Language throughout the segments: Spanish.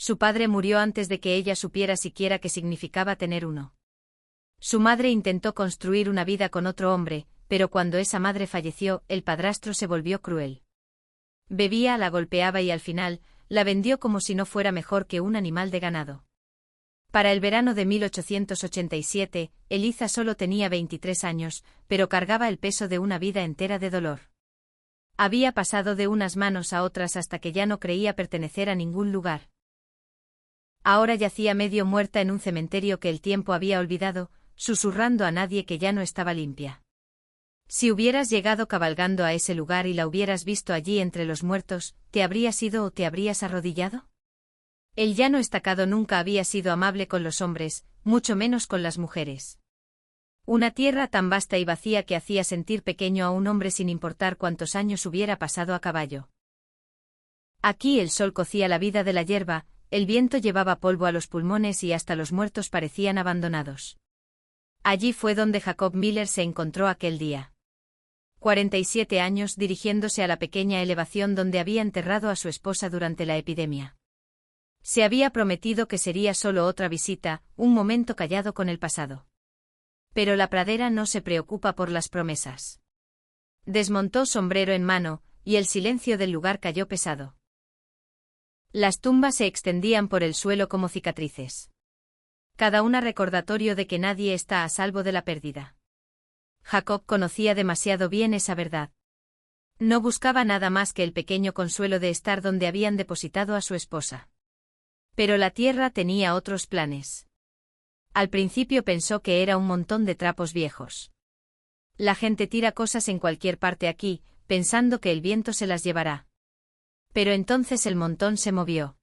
Su padre murió antes de que ella supiera siquiera qué significaba tener uno. Su madre intentó construir una vida con otro hombre, pero cuando esa madre falleció, el padrastro se volvió cruel. Bebía, la golpeaba y al final, la vendió como si no fuera mejor que un animal de ganado. Para el verano de 1887, Eliza solo tenía 23 años, pero cargaba el peso de una vida entera de dolor. Había pasado de unas manos a otras hasta que ya no creía pertenecer a ningún lugar. Ahora yacía medio muerta en un cementerio que el tiempo había olvidado, susurrando a nadie que ya no estaba limpia. Si hubieras llegado cabalgando a ese lugar y la hubieras visto allí entre los muertos, ¿te habrías ido o te habrías arrodillado? El llano estacado nunca había sido amable con los hombres, mucho menos con las mujeres. Una tierra tan vasta y vacía que hacía sentir pequeño a un hombre sin importar cuántos años hubiera pasado a caballo. Aquí el sol cocía la vida de la hierba, el viento llevaba polvo a los pulmones y hasta los muertos parecían abandonados. Allí fue donde Jacob Miller se encontró aquel día. 47 años dirigiéndose a la pequeña elevación donde había enterrado a su esposa durante la epidemia. Se había prometido que sería solo otra visita, un momento callado con el pasado. Pero la pradera no se preocupa por las promesas. Desmontó sombrero en mano, y el silencio del lugar cayó pesado. Las tumbas se extendían por el suelo como cicatrices. Cada una recordatorio de que nadie está a salvo de la pérdida. Jacob conocía demasiado bien esa verdad. No buscaba nada más que el pequeño consuelo de estar donde habían depositado a su esposa. Pero la tierra tenía otros planes. Al principio pensó que era un montón de trapos viejos. La gente tira cosas en cualquier parte aquí, pensando que el viento se las llevará. Pero entonces el montón se movió.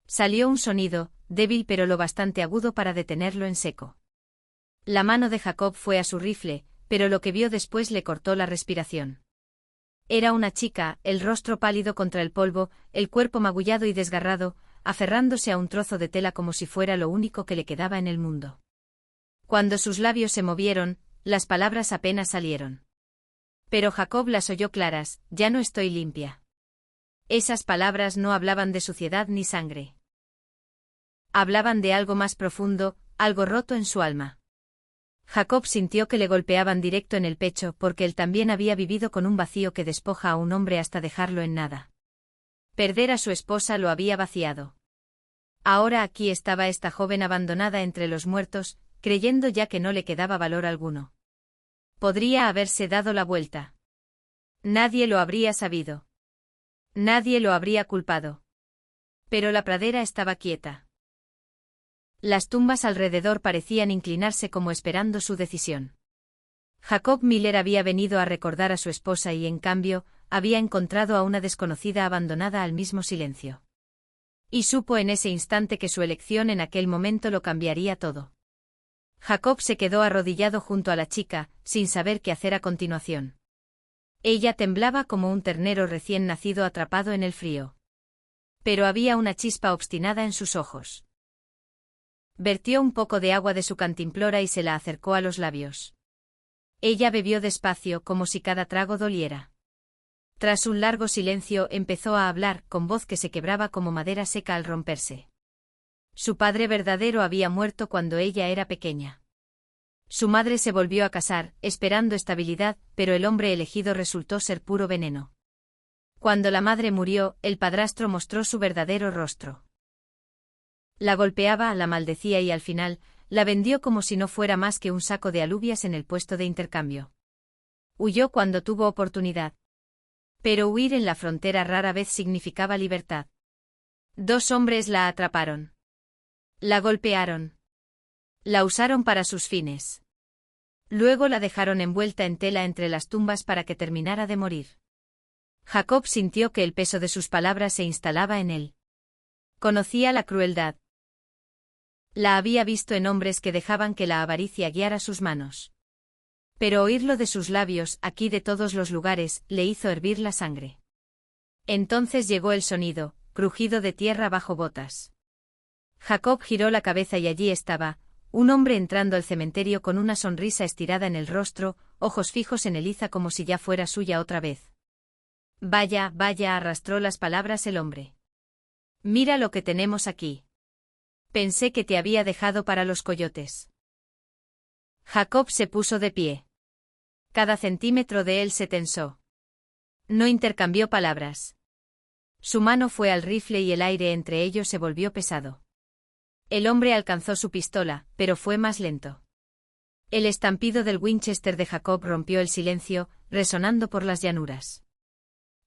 Salió un sonido, débil pero lo bastante agudo para detenerlo en seco. La mano de Jacob fue a su rifle, pero lo que vio después le cortó la respiración. Era una chica, el rostro pálido contra el polvo, el cuerpo magullado y desgarrado, aferrándose a un trozo de tela como si fuera lo único que le quedaba en el mundo. Cuando sus labios se movieron, las palabras apenas salieron. Pero Jacob las oyó claras: ya no estoy limpia. Esas palabras no hablaban de suciedad ni sangre. Hablaban de algo más profundo, algo roto en su alma. Jacob sintió que le golpeaban directo en el pecho porque él también había vivido con un vacío que despoja a un hombre hasta dejarlo en nada. Perder a su esposa lo había vaciado. Ahora aquí estaba esta joven abandonada entre los muertos, creyendo ya que no le quedaba valor alguno. Podría haberse dado la vuelta. Nadie lo habría sabido. Nadie lo habría culpado. Pero la pradera estaba quieta. Las tumbas alrededor parecían inclinarse como esperando su decisión. Jacob Miller había venido a recordar a su esposa y, en cambio, había encontrado a una desconocida abandonada al mismo silencio. Y supo en ese instante que su elección en aquel momento lo cambiaría todo. Jacob se quedó arrodillado junto a la chica, sin saber qué hacer a continuación. Ella temblaba como un ternero recién nacido atrapado en el frío. Pero había una chispa obstinada en sus ojos. Vertió un poco de agua de su cantimplora y se la acercó a los labios. Ella bebió despacio, como si cada trago doliera. Tras un largo silencio empezó a hablar, con voz que se quebraba como madera seca al romperse. Su padre verdadero había muerto cuando ella era pequeña. Su madre se volvió a casar, esperando estabilidad, pero el hombre elegido resultó ser puro veneno. Cuando la madre murió, el padrastro mostró su verdadero rostro. La golpeaba, la maldecía y al final, la vendió como si no fuera más que un saco de alubias en el puesto de intercambio. Huyó cuando tuvo oportunidad. Pero huir en la frontera rara vez significaba libertad. 2 hombres la atraparon. La golpearon. La usaron para sus fines. Luego la dejaron envuelta en tela entre las tumbas para que terminara de morir. Jacob sintió que el peso de sus palabras se instalaba en él. Conocía la crueldad. La había visto en hombres que dejaban que la avaricia guiara sus manos. Pero oírlo de sus labios, aquí de todos los lugares, le hizo hervir la sangre. Entonces llegó el sonido, crujido de tierra bajo botas. Jacob giró la cabeza y allí estaba, un hombre entrando al cementerio con una sonrisa estirada en el rostro, ojos fijos en Eliza como si ya fuera suya otra vez. Vaya, vaya, arrastró las palabras el hombre. Mira lo que tenemos aquí. Pensé que te había dejado para los coyotes. Jacob se puso de pie. Cada centímetro de él se tensó. No intercambió palabras. Su mano fue al rifle y el aire entre ellos se volvió pesado. El hombre alcanzó su pistola, pero fue más lento. El estampido del Winchester de Jacob rompió el silencio, resonando por las llanuras.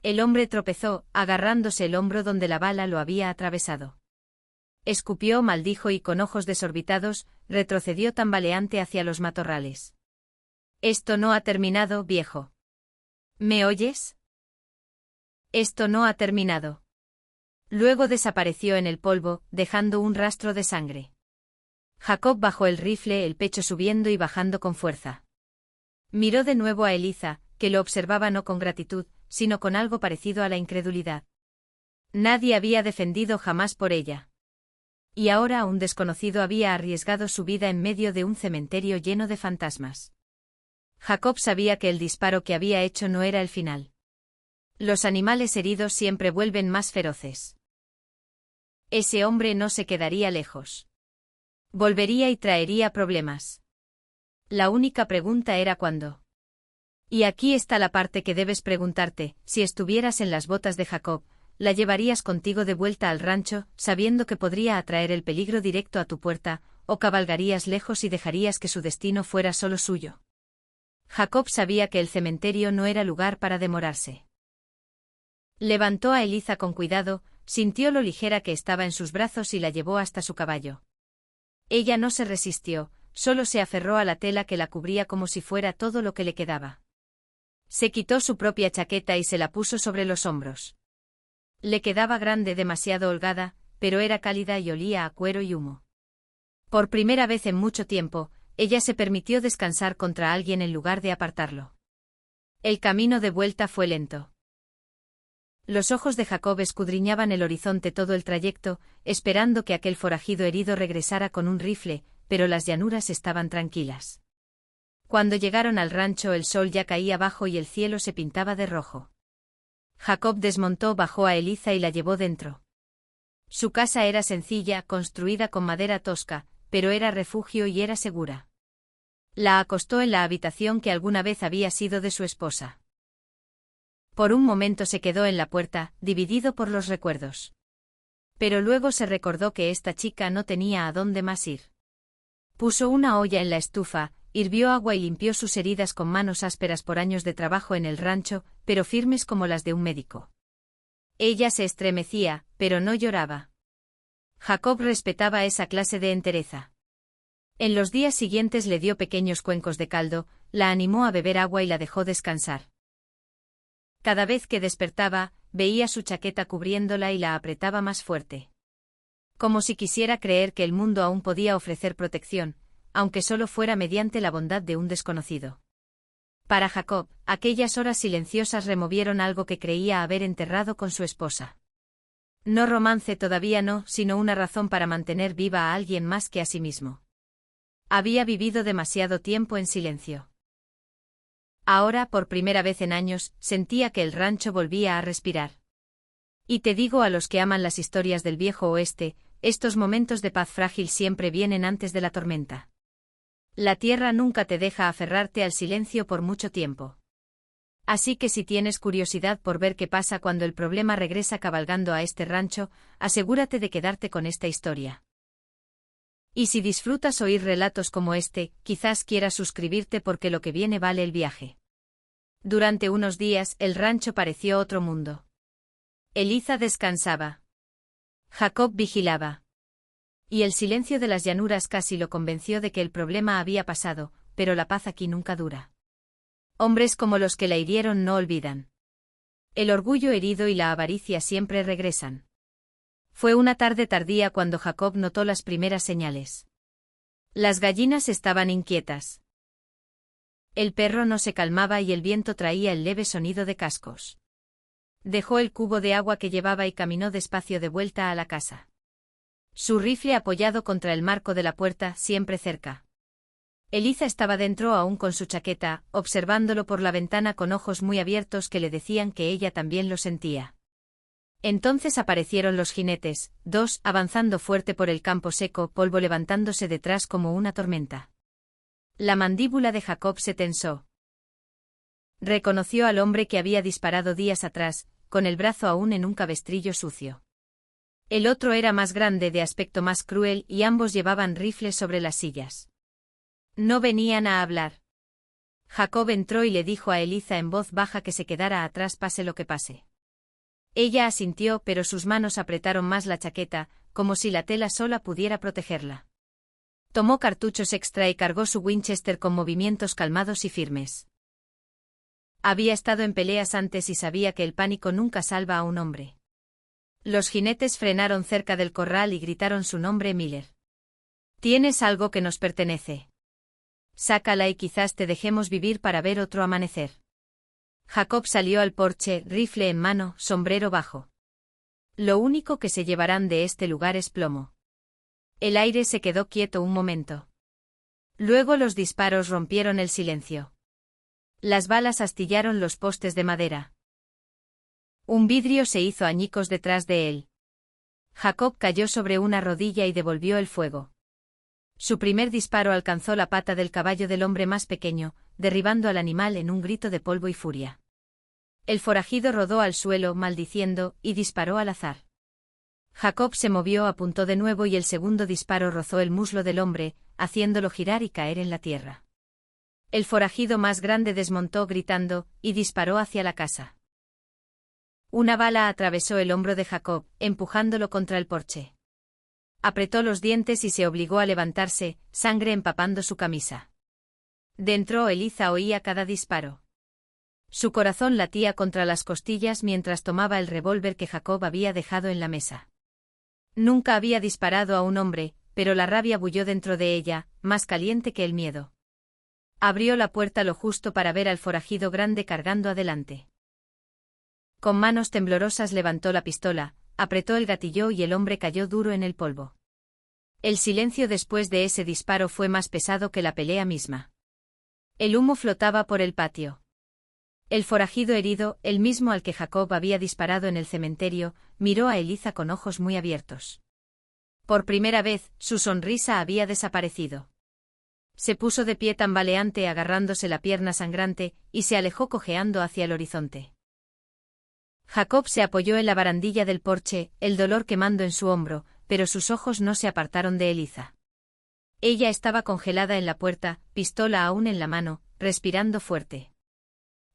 El hombre tropezó, agarrándose el hombro donde la bala lo había atravesado. Escupió, maldijo y con ojos desorbitados, retrocedió tambaleante hacia los matorrales. Esto no ha terminado, viejo. ¿Me oyes? Esto no ha terminado. Luego desapareció en el polvo, dejando un rastro de sangre. Jacob bajó el rifle, el pecho subiendo y bajando con fuerza. Miró de nuevo a Eliza, que lo observaba no con gratitud, sino con algo parecido a la incredulidad. Nadie había defendido jamás por ella. Y ahora un desconocido había arriesgado su vida en medio de un cementerio lleno de fantasmas. Jacob sabía que el disparo que había hecho no era el final. Los animales heridos siempre vuelven más feroces. Ese hombre no se quedaría lejos. Volvería y traería problemas. La única pregunta era cuándo. Y aquí está la parte que debes preguntarte: si estuvieras en las botas de Jacob, ¿la llevarías contigo de vuelta al rancho, sabiendo que podría atraer el peligro directo a tu puerta, o cabalgarías lejos y dejarías que su destino fuera solo suyo? Jacob sabía que el cementerio no era lugar para demorarse. Levantó a Eliza con cuidado, sintió lo ligera que estaba en sus brazos y la llevó hasta su caballo. Ella no se resistió, solo se aferró a la tela que la cubría como si fuera todo lo que le quedaba. Se quitó su propia chaqueta y se la puso sobre los hombros. Le quedaba grande, demasiado holgada, pero era cálida y olía a cuero y humo. Por primera vez en mucho tiempo, ella se permitió descansar contra alguien en lugar de apartarlo. El camino de vuelta fue lento. Los ojos de Jacob escudriñaban el horizonte todo el trayecto, esperando que aquel forajido herido regresara con un rifle, pero las llanuras estaban tranquilas. Cuando llegaron al rancho el sol ya caía bajo y el cielo se pintaba de rojo. Jacob desmontó, bajó a Eliza y la llevó dentro. Su casa era sencilla, construida con madera tosca, pero era refugio y era segura. La acostó en la habitación que alguna vez había sido de su esposa. Por un momento se quedó en la puerta, dividido por los recuerdos. Pero luego se recordó que esta chica no tenía a dónde más ir. Puso una olla en la estufa, hirvió agua y limpió sus heridas con manos ásperas por años de trabajo en el rancho, pero firmes como las de un médico. Ella se estremecía, pero no lloraba. Jacob respetaba esa clase de entereza. En los días siguientes le dio pequeños cuencos de caldo, la animó a beber agua y la dejó descansar. Cada vez que despertaba, veía su chaqueta cubriéndola y la apretaba más fuerte. Como si quisiera creer que el mundo aún podía ofrecer protección, aunque solo fuera mediante la bondad de un desconocido. Para Jacob, aquellas horas silenciosas removieron algo que creía haber enterrado con su esposa. No romance todavía no, sino una razón para mantener viva a alguien más que a sí mismo. Había vivido demasiado tiempo en silencio. Ahora, por primera vez en años, sentía que el rancho volvía a respirar. Y te digo a los que aman las historias del viejo oeste, estos momentos de paz frágil siempre vienen antes de la tormenta. La tierra nunca te deja aferrarte al silencio por mucho tiempo. Así que si tienes curiosidad por ver qué pasa cuando el problema regresa cabalgando a este rancho, asegúrate de quedarte con esta historia. Y si disfrutas oír relatos como este, quizás quieras suscribirte porque lo que viene vale el viaje. Durante unos días, el rancho pareció otro mundo. Eliza descansaba. Jacob vigilaba. Y el silencio de las llanuras casi lo convenció de que el problema había pasado, pero la paz aquí nunca dura. Hombres como los que la hirieron no olvidan. El orgullo herido y la avaricia siempre regresan. Fue una tarde tardía cuando Jacob notó las primeras señales. Las gallinas estaban inquietas. El perro no se calmaba y el viento traía el leve sonido de cascos. Dejó el cubo de agua que llevaba y caminó despacio de vuelta a la casa. Su rifle apoyado contra el marco de la puerta, siempre cerca. Eliza estaba dentro aún con su chaqueta, observándolo por la ventana con ojos muy abiertos que le decían que ella también lo sentía. Entonces aparecieron los jinetes, dos, avanzando fuerte por el campo seco, polvo levantándose detrás como una tormenta. La mandíbula de Jacob se tensó. Reconoció al hombre que había disparado días atrás, con el brazo aún en un cabestrillo sucio. El otro era más grande, de aspecto más cruel, y ambos llevaban rifles sobre las sillas. No venían a hablar. Jacob entró y le dijo a Eliza en voz baja que se quedara atrás pase lo que pase. Ella asintió, pero sus manos apretaron más la chaqueta, como si la tela sola pudiera protegerla. Tomó cartuchos extra y cargó su Winchester con movimientos calmados y firmes. Había estado en peleas antes y sabía que el pánico nunca salva a un hombre. Los jinetes frenaron cerca del corral y gritaron su nombre: Miller. Tienes algo que nos pertenece. Sácala y quizás te dejemos vivir para ver otro amanecer. Jacob salió al porche, rifle en mano, sombrero bajo. Lo único que se llevarán de este lugar es plomo. El aire se quedó quieto un momento. Luego los disparos rompieron el silencio. Las balas astillaron los postes de madera. Un vidrio se hizo añicos detrás de él. Jacob cayó sobre una rodilla y devolvió el fuego. Su primer disparo alcanzó la pata del caballo del hombre más pequeño, derribando al animal en un grito de polvo y furia. El forajido rodó al suelo, maldiciendo, y disparó al azar. Jacob se movió, apuntó de nuevo y el segundo disparo rozó el muslo del hombre, haciéndolo girar y caer en la tierra. El forajido más grande desmontó gritando, y disparó hacia la casa. Una bala atravesó el hombro de Jacob, empujándolo contra el porche. Apretó los dientes y se obligó a levantarse, sangre empapando su camisa. Dentro Eliza oía cada disparo. Su corazón latía contra las costillas mientras tomaba el revólver que Jacob había dejado en la mesa. Nunca había disparado a un hombre, pero la rabia bulló dentro de ella, más caliente que el miedo. Abrió la puerta lo justo para ver al forajido grande cargando adelante. Con manos temblorosas levantó la pistola, apretó el gatillo y el hombre cayó duro en el polvo. El silencio después de ese disparo fue más pesado que la pelea misma. El humo flotaba por el patio. El forajido herido, el mismo al que Jacob había disparado en el cementerio, miró a Eliza con ojos muy abiertos. Por primera vez, su sonrisa había desaparecido. Se puso de pie tambaleante agarrándose la pierna sangrante, y se alejó cojeando hacia el horizonte. Jacob se apoyó en la barandilla del porche, el dolor quemando en su hombro, pero sus ojos no se apartaron de Eliza. Ella estaba congelada en la puerta, pistola aún en la mano, respirando fuerte.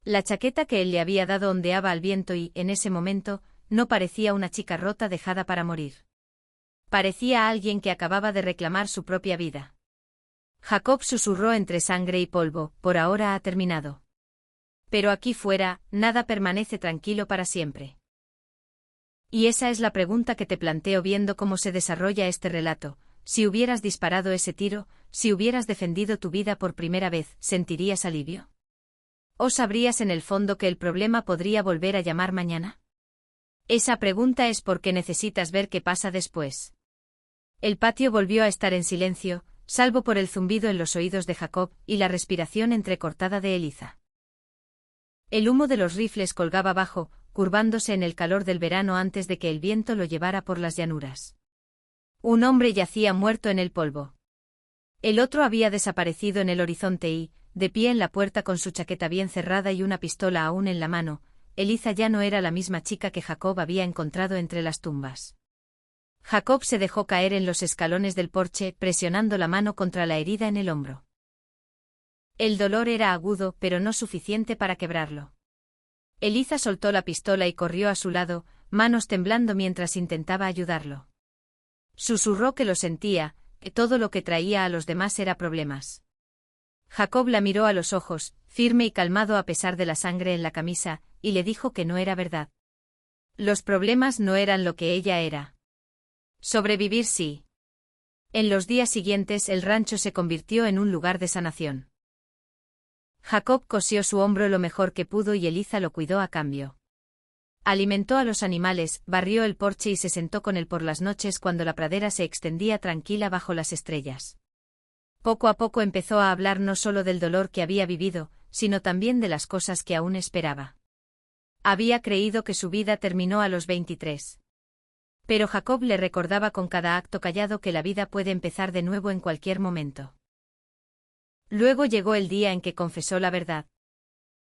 La chaqueta que él le había dado ondeaba al viento y, en ese momento, no parecía una chica rota dejada para morir. Parecía alguien que acababa de reclamar su propia vida. Jacob susurró entre sangre y polvo: por ahora ha terminado. Pero aquí fuera, nada permanece tranquilo para siempre. Y esa es la pregunta que te planteo viendo cómo se desarrolla este relato. Si hubieras disparado ese tiro, si hubieras defendido tu vida por primera vez, ¿sentirías alivio? ¿O sabrías en el fondo que el problema podría volver a llamar mañana? Esa pregunta es porque necesitas ver qué pasa después. El patio volvió a estar en silencio, salvo por el zumbido en los oídos de Jacob y la respiración entrecortada de Eliza. El humo de los rifles colgaba bajo, curvándose en el calor del verano antes de que el viento lo llevara por las llanuras. Un hombre yacía muerto en el polvo. El otro había desaparecido en el horizonte y, de pie en la puerta con su chaqueta bien cerrada y una pistola aún en la mano, Eliza ya no era la misma chica que Jacob había encontrado entre las tumbas. Jacob se dejó caer en los escalones del porche, presionando la mano contra la herida en el hombro. El dolor era agudo, pero no suficiente para quebrarlo. Eliza soltó la pistola y corrió a su lado, manos temblando mientras intentaba ayudarlo. Susurró que lo sentía, que todo lo que traía a los demás era problemas. Jacob la miró a los ojos, firme y calmado a pesar de la sangre en la camisa, y le dijo que no era verdad. Los problemas no eran lo que ella era. Sobrevivir sí. En los días siguientes el rancho se convirtió en un lugar de sanación. Jacob cosió su hombro lo mejor que pudo y Eliza lo cuidó a cambio. Alimentó a los animales, barrió el porche y se sentó con él por las noches cuando la pradera se extendía tranquila bajo las estrellas. Poco a poco empezó a hablar no solo del dolor que había vivido, sino también de las cosas que aún esperaba. Había creído que su vida terminó a los 23. Pero Jacob le recordaba con cada acto callado que la vida puede empezar de nuevo en cualquier momento. Luego llegó el día en que confesó la verdad.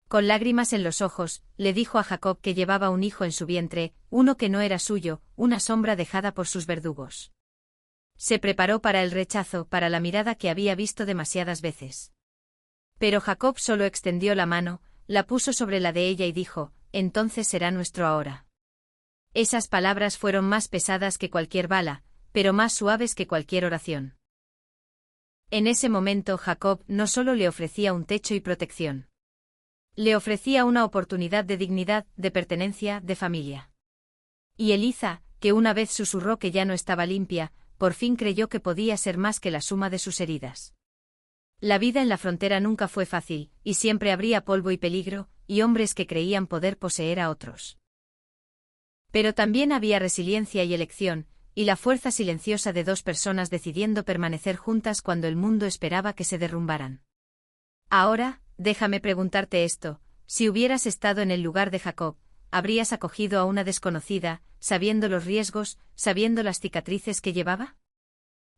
Con lágrimas en los ojos, le dijo a Jacob que llevaba un hijo en su vientre, uno que no era suyo, una sombra dejada por sus verdugos. Se preparó para el rechazo, para la mirada que había visto demasiadas veces. Pero Jacob solo extendió la mano, la puso sobre la de ella y dijo: «Entonces será nuestro ahora». Esas palabras fueron más pesadas que cualquier bala, pero más suaves que cualquier oración. En ese momento Jacob no solo le ofrecía un techo y protección. Le ofrecía una oportunidad de dignidad, de pertenencia, de familia. Y Eliza, que una vez susurró que ya no estaba limpia, por fin creyó que podía ser más que la suma de sus heridas. La vida en la frontera nunca fue fácil, y siempre habría polvo y peligro, y hombres que creían poder poseer a otros. Pero también había resiliencia y elección, y la fuerza silenciosa de dos personas decidiendo permanecer juntas cuando el mundo esperaba que se derrumbaran. Ahora, déjame preguntarte esto: si hubieras estado en el lugar de Jacob, ¿habrías acogido a una desconocida, sabiendo los riesgos, sabiendo las cicatrices que llevaba?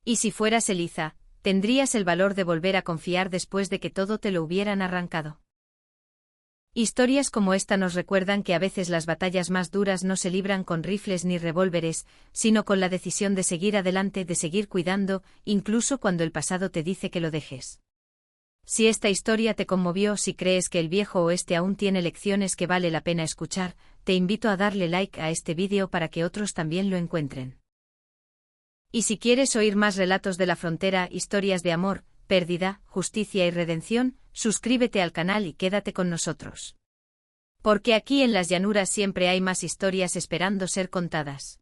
Y si fueras Eliza, ¿tendrías el valor de volver a confiar después de que todo te lo hubieran arrancado? Historias como esta nos recuerdan que a veces las batallas más duras no se libran con rifles ni revólveres, sino con la decisión de seguir adelante, de seguir cuidando, incluso cuando el pasado te dice que lo dejes. Si esta historia te conmovió, si crees que el viejo oeste aún tiene lecciones que vale la pena escuchar, te invito a darle like a este vídeo para que otros también lo encuentren. Y si quieres oír más relatos de la frontera, historias de amor, pérdida, justicia y redención, suscríbete al canal y quédate con nosotros. Porque aquí en las llanuras siempre hay más historias esperando ser contadas.